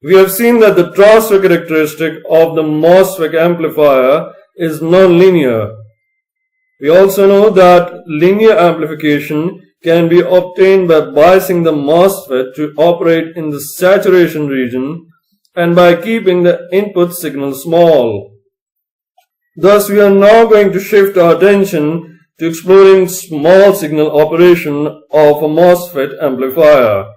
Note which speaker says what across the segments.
Speaker 1: We have seen that the transfer characteristic of the Mosfet amplifier is non-linear. We also know that linear amplification can be obtained by biasing the Mosfet to operate in the saturation region and by keeping the input signal small. Thus, we are now going to shift our attention to exploring small signal operation of a Mosfet amplifier.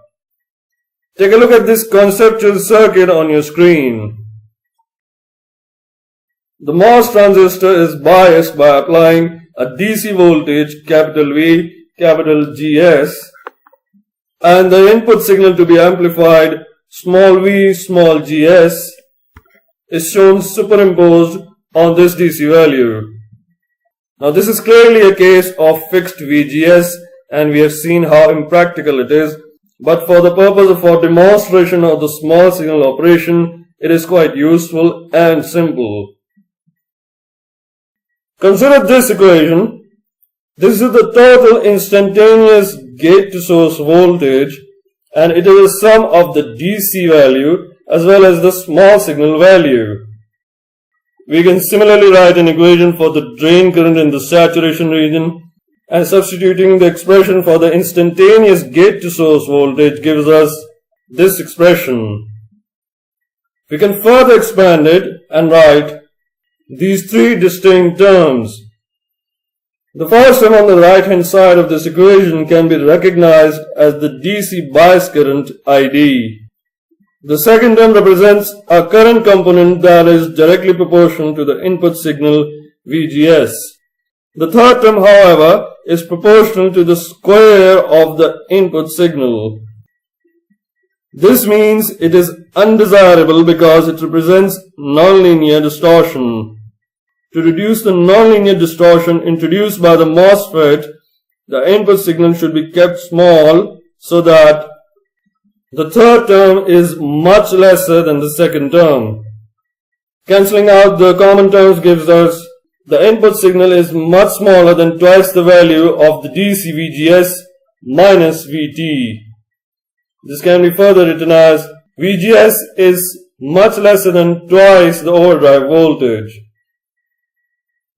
Speaker 1: Take a look at this conceptual circuit on your screen. The MOS transistor is biased by applying a DC voltage capital V, capital GS, and the input signal to be amplified small v, small gs is shown superimposed on this DC value. Now this is clearly a case of fixed VGS, and we have seen how impractical it is, but for the purpose of our demonstration of the small signal operation, it is quite useful and simple. Consider this equation. This is the total instantaneous gate to source voltage, and it is the sum of the DC value as well as the small signal value. We can similarly write an equation for the drain current in the saturation region, and substituting the expression for the instantaneous gate to source voltage gives us this expression. We can further expand it and write these three distinct terms. The first term on the right hand side of this equation can be recognized as the DC bias current ID. The second term represents a current component that is directly proportional to the input signal VGS. The third term, however, is proportional to the square of the input signal. This means it is undesirable because it represents nonlinear distortion. To reduce the nonlinear distortion introduced by the MOSFET, the input signal should be kept small so that the third term is much lesser than the second term. Cancelling out the common terms gives us the input signal is much smaller than twice the value of the DC VGS minus VT. This can be further written as VGS is much lesser than twice the overdrive voltage.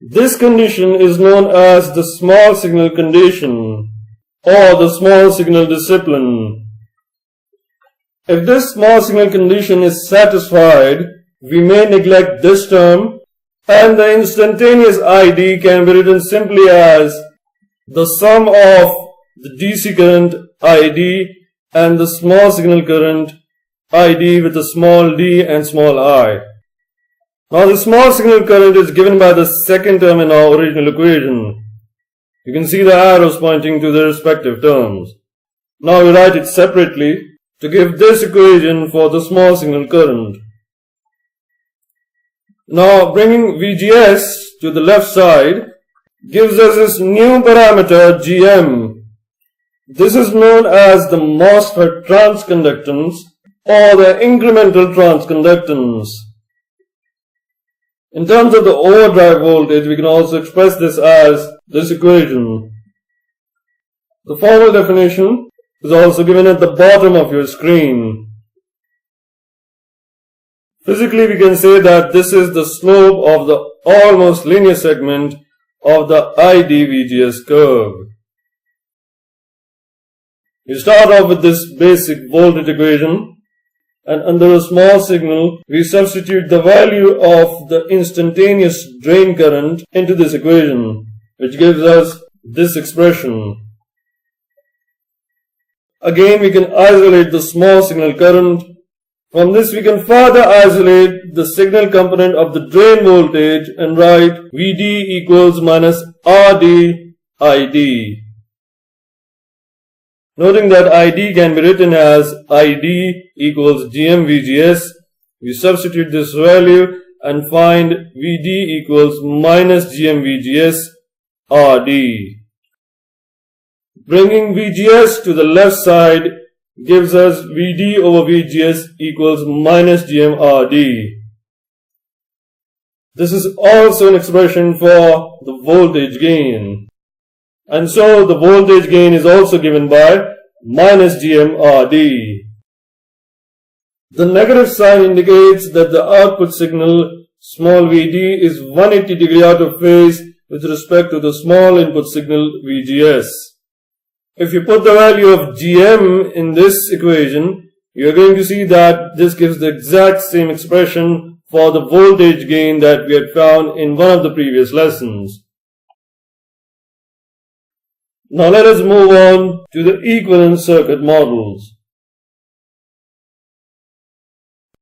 Speaker 1: This condition is known as the small signal condition or the small signal discipline. If this small signal condition is satisfied, we may neglect this term, and the instantaneous ID can be written simply as the sum of the DC current ID and the small signal current ID with a small d and small I. Now the small signal current is given by the second term in our original equation. You can see the arrows pointing to the respective terms. Now we write it separately to give this equation for the small signal current. Now bringing VGS to the left side gives us this new parameter GM. This is known as the Mosfet Transconductance or the incremental transconductance. In terms of the overdrive voltage, we can also express this as this equation. The formal definition is also given at the bottom of your screen. Physically, we can say that this is the slope of the almost linear segment of the ID-VGS curve. We start off with this basic voltage equation, and under a small signal, we substitute the value of the instantaneous drain current into this equation, which gives us this expression. Again, we can isolate the small signal current. From this, we can further isolate the signal component of the drain voltage and write VD equals minus RD ID. Noting that ID can be written as ID equals GM-VGS, we substitute this value and find VD equals minus GM-VGS RD. Bringing VGS to the left side gives us VD over VGS equals minus GM-RD. This is also an expression for the voltage gain. And so the voltage gain is also given by minus GM-RD. The negative sign indicates that the output signal small vd is 180 degree out of phase with respect to the small input signal VGS. If you put the value of Gm in this equation, you are going to see that this gives the exact same expression for the voltage gain that we had found in one of the previous lessons. Now let us move on to the equivalent circuit models.